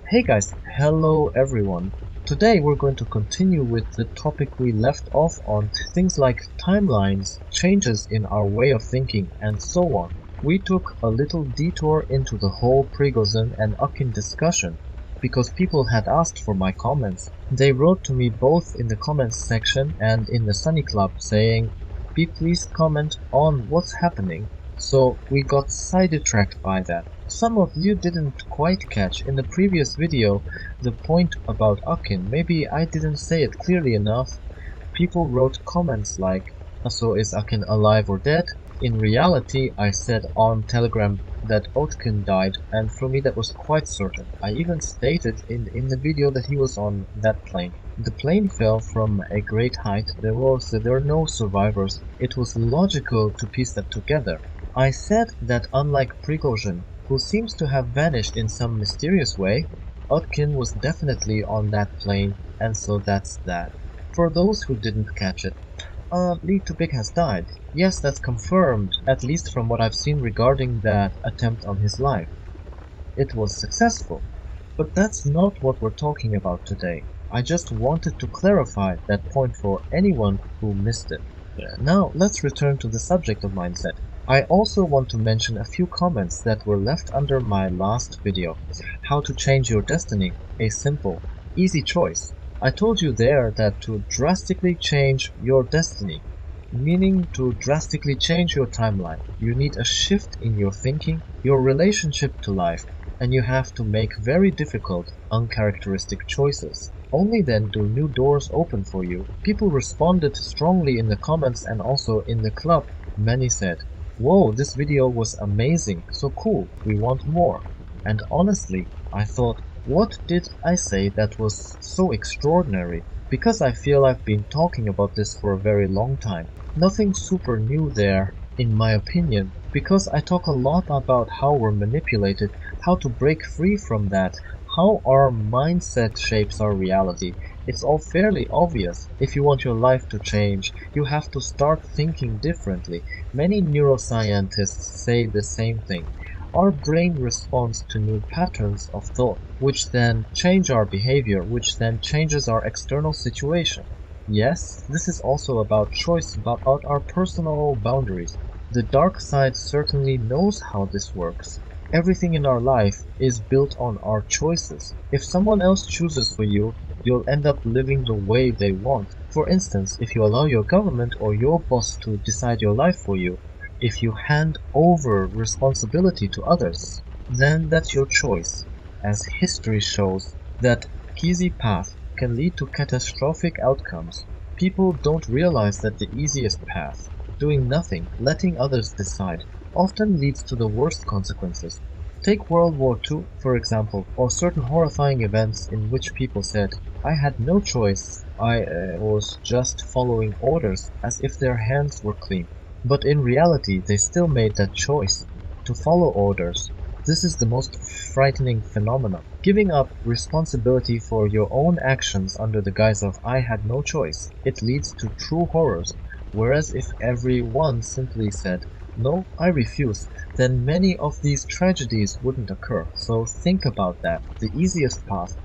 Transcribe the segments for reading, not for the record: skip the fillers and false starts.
Hey guys, hello everyone. Today we're going to continue with the topic we left off on things like timelines, changes in our way of thinking, and so on. We took a little detour into the whole Prigozhin and Utkin discussion because people had asked for my comments. They wrote to me both in the comments section and in the Sunny Club saying, please comment on what's happening. So we got sidetracked by that. Some of you didn't quite catch in the previous video the point about Akin. Maybe I didn't say it clearly enough. People wrote comments like, so is Akin alive or dead? In reality, I said on Telegram that Utkin died, and for me that was quite certain. I even stated in the video that he was on that plane. The plane fell from a great height. There were no survivors. It was logical to piece that together. I said that unlike Prigozhin, who seems to have vanished in some mysterious way, Utkin was definitely on that plane, and so that's that. For those who didn't catch it, Lee Tubik has died. Yes, that's confirmed, at least from what I've seen regarding that attempt on his life. It was successful. But that's not what we're talking about today. I just wanted to clarify that point for anyone who missed it. Now, let's return to the subject of mindset. I also want to mention a few comments that were left under my last video. How to change your destiny. A simple, easy choice. I told you there that to drastically change your destiny, meaning to drastically change your timeline, you need a shift in your thinking, your relationship to life, and you have to make very difficult, uncharacteristic choices. Only then do new doors open for you. People responded strongly in the comments and also in the club. Many said, "Whoa, this video was amazing, so cool, we want more." And honestly, I thought, what did I say that was so extraordinary? Because I feel I've been talking about this for a very long time. Nothing super new there, in my opinion, because I talk a lot about how we're manipulated, how to break free from that, how our mindset shapes our reality. It's all fairly obvious. If you want your life to change, you have to start thinking differently. Many neuroscientists say the same thing. Our brain responds to new patterns of thought, which then change our behavior, which then changes our external situation. Yes, this is also about choice, about our personal boundaries. The dark side certainly knows how this works. Everything in our life is built on our choices. If someone else chooses for you, you'll end up living the way they want. For instance, if you allow your government or your boss to decide your life for you, if you hand over responsibility to others, then that's your choice. As history shows, that easy path can lead to catastrophic outcomes. People don't realize that the easiest path, doing nothing, letting others decide, often leads to the worst consequences. Take World War II, for example, or certain horrifying events in which people said, I had no choice, I was just following orders, as if their hands were clean. But in reality, they still made that choice to follow orders. This is the most frightening phenomenon. Giving up responsibility for your own actions under the guise of I had no choice. It leads to true horrors. Whereas if everyone simply said, no, I refuse, then many of these tragedies wouldn't occur. So think about that. The easiest path,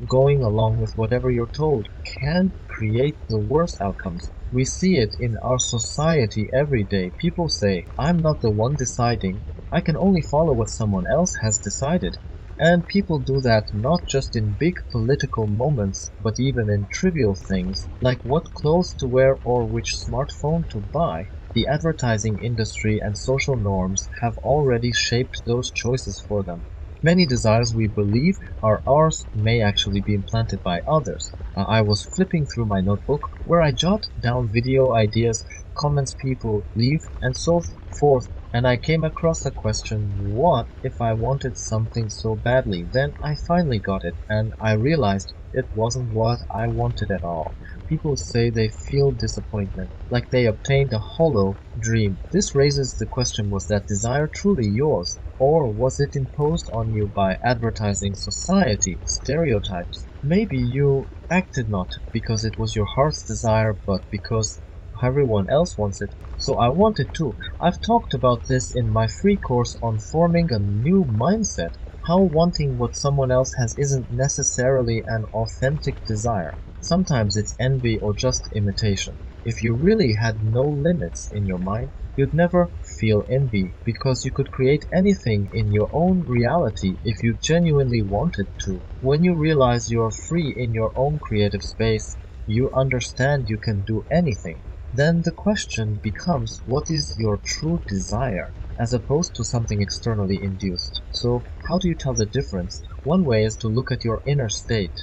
going along with whatever you're told, can create the worst outcomes. We see it in our society every day. People say, I'm not the one deciding. I can only follow what someone else has decided. And people do that not just in big political moments, but even in trivial things, like what clothes to wear or which smartphone to buy. The advertising industry and social norms have already shaped those choices for them. Many desires we believe are ours may actually be implanted by others. I was flipping through my notebook where I jot down video ideas, comments people leave, and so forth, and I came across a question, what if I wanted something so badly? Then I finally got it, and I realized it wasn't what I wanted at all. People say they feel disappointment, like they obtained a hollow dream. This raises the question, was that desire truly yours? Or was it imposed on you by advertising, society, stereotypes? Maybe you acted not because it was your heart's desire, but because everyone else wants it. So I want it too. I've talked about this in my free course on forming a new mindset. how wanting what someone else has isn't necessarily an authentic desire. Sometimes it's envy or just imitation. If you really had no limits in your mind, you'd never feel envy because you could create anything in your own reality if you genuinely wanted to. When you realize you're free in your own creative space, you understand you can do anything. Then the question becomes, what is your true desire, as opposed to something externally induced? So, how do you tell the difference? One way is to look at your inner state.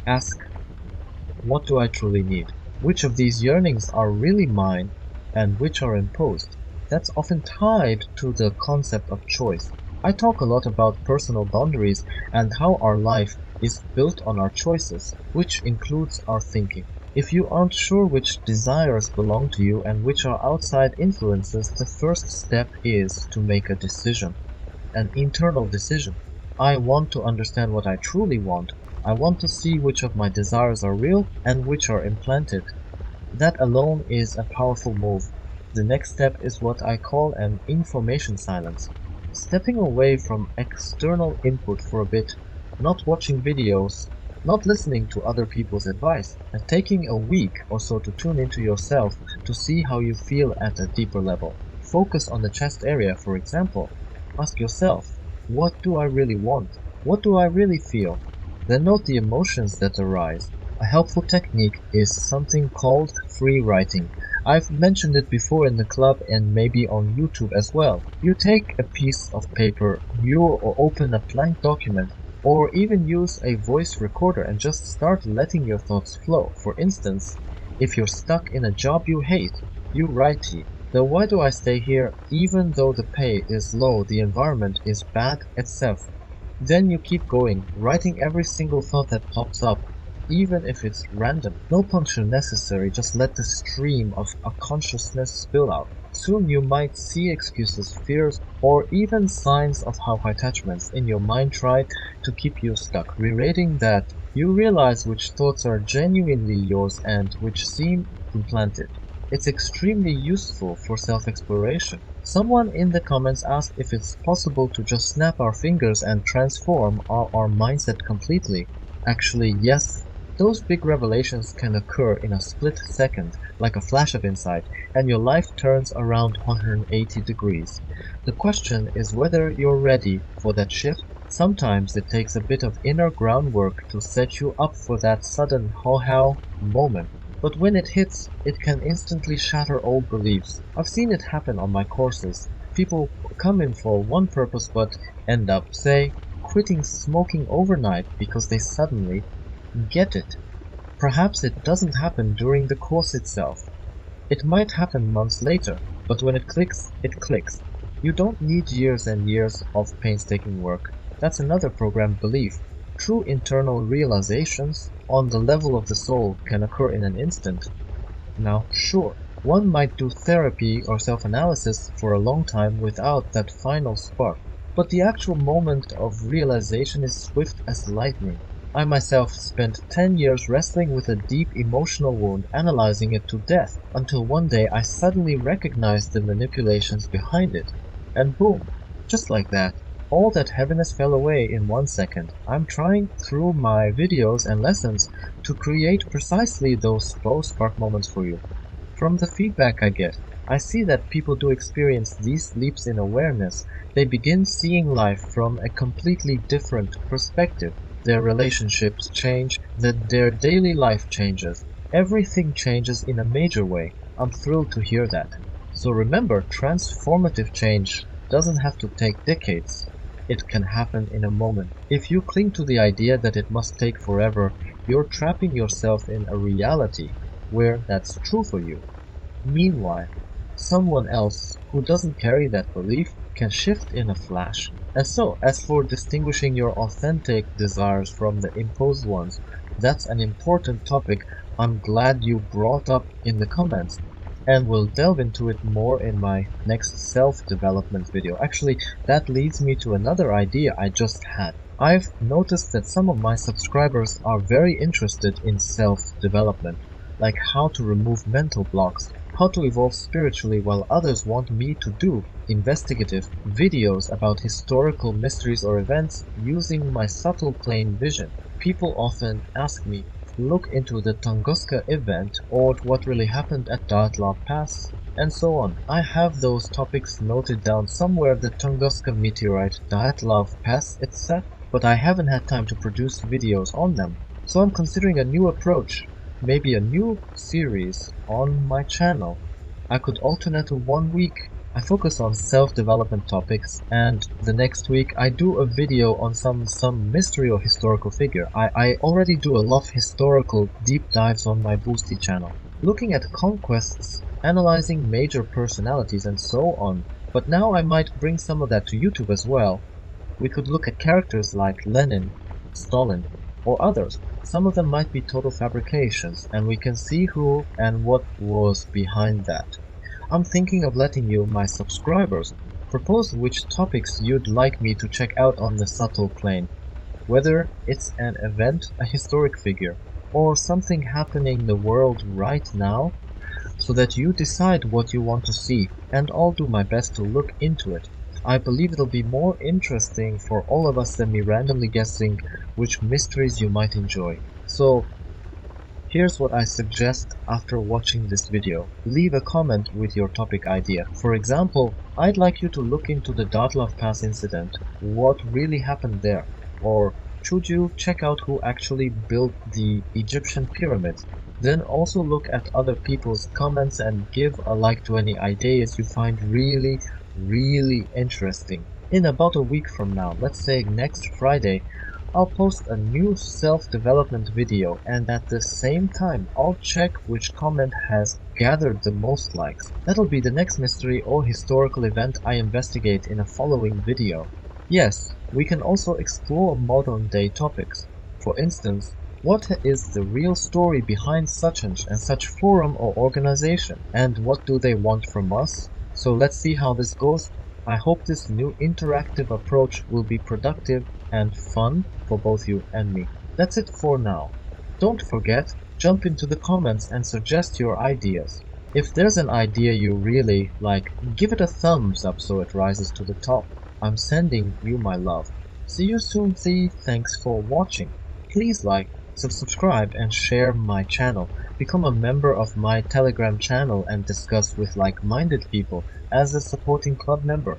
Ask, what do I truly need? Which of these yearnings are really mine and which are imposed? That's often tied to the concept of choice. I talk a lot about personal boundaries and how our life is built on our choices, which includes our thinking. If you aren't sure which desires belong to you and which are outside influences, the first step is to make a decision, an internal decision. I want to understand what I truly want. I want to see which of my desires are real and which are implanted. That alone is a powerful move. The next step is what I call an information silence. Stepping away from external input for a bit, not watching videos, not listening to other people's advice, and taking a week or so to tune into yourself to see how you feel at a deeper level. Focus on the chest area, for example. Ask yourself, what do I really want? What do I really feel? Then note the emotions that arise. A helpful technique is something called free writing. I've mentioned it before in the club and maybe on YouTube as well. You take a piece of paper, you open a blank document, or even use a voice recorder and just start letting your thoughts flow. For instance, if you're stuck in a job you hate, you write it. The why do I stay here even though the pay is low, the environment is bad, etc. Then you keep going, writing every single thought that pops up, even if it's random. No puncture necessary, just let the stream of a consciousness spill out. Soon you might see excuses, fears, or even signs of how attachments in your mind try to keep you stuck. Rereading that, you realize which thoughts are genuinely yours and which seem implanted. It's extremely useful for self-exploration. Someone in the comments asked if it's possible to just snap our fingers and transform our mindset completely. Actually, yes. Those big revelations can occur in a split second, like a flash of insight, and your life turns around 180 degrees. The question is whether you're ready for that shift. Sometimes it takes a bit of inner groundwork to set you up for that sudden how moment. But when it hits, it can instantly shatter old beliefs. I've seen it happen on my courses. People come in for one purpose but end up, say, quitting smoking overnight because they suddenly get it. Perhaps it doesn't happen during the course itself. It might happen months later, but when it clicks, it clicks. You don't need years and years of painstaking work. That's another programmed belief. True internal realizations on the level of the soul can occur in an instant. Now, sure, one might do therapy or self-analysis for a long time without that final spark, but the actual moment of realization is swift as lightning. I myself spent 10 years wrestling with a deep emotional wound, analyzing it to death, until one day I suddenly recognized the manipulations behind it. And boom, just like that, all that heaviness fell away in 1 second. I'm trying through my videos and lessons to create precisely those slow spark moments for you. From the feedback I get, I see that people do experience these leaps in awareness. They begin seeing life from a completely different perspective. Their relationships change, their daily life changes. Everything changes in a major way. I'm thrilled to hear that. So remember, transformative change doesn't have to take decades. It can happen in a moment. If you cling to the idea that it must take forever, you're trapping yourself in a reality where that's true for you. Meanwhile, someone else who doesn't carry that belief can shift in a flash. And so, as for distinguishing your authentic desires from the imposed ones, that's an important topic I'm glad you brought up in the comments. And we'll delve into it more in my next self-development video. Actually, that leads me to another idea I just had. I've noticed that some of my subscribers are very interested in self-development, like how to remove mental blocks. how to evolve spiritually while others want me to do investigative videos about historical mysteries or events using my subtle plane vision. People often ask me, look into the Tunguska event or what really happened at Dyatlov Pass, and so on. I have those topics noted down somewhere. The Tunguska meteorite, Dyatlov Pass, etc., but I haven't had time to produce videos on them. So I'm considering a new approach, maybe a new series on my channel. I could alternate 1 week I focus on self-development topics, and the next week I do a video on some mystery or historical figure. I already do a lot of historical deep dives on my Boosty channel, looking at conquests, analyzing major personalities and so on. But now I might bring some of that to YouTube as well. We could look at characters like Lenin, Stalin, or others. Some of them might be total fabrications, and we can see who and what was behind that. I'm thinking of letting you, my subscribers, propose which topics you'd like me to check out on the subtle plane, whether it's an event, a historic figure, or something happening in the world right now, so that you decide what you want to see, and I'll do my best to look into it. I believe it'll be more interesting for all of us than me randomly guessing which mysteries you might enjoy. So, here's what I suggest after watching this video. Leave a comment with your topic idea. For example, I'd like you to look into the Dyatlov Pass incident. What really happened there? Or should you check out who actually built the Egyptian pyramids? Then also look at other people's comments and give a like to any ideas you find really interesting. In about a week from now, let's say next Friday, I'll post a new self-development video, and at the same time I'll check which comment has gathered the most likes. That'll be the next mystery or historical event I investigate in a following video. Yes, we can also explore modern day topics. For instance, what is the real story behind such and such forum or organization, and what do they want from us? So let's see how this goes. I hope this new interactive approach will be productive and fun for both you and me. That's it for now. Don't forget, jump into the comments and suggest your ideas. If there's an idea you really like, give it a thumbs up so it rises to the top. I'm sending you my love. See you soon, Z. Thanks for watching. Please like, subscribe, and share my channel. Become a member of my Telegram channel and discuss with like-minded people as a supporting club member.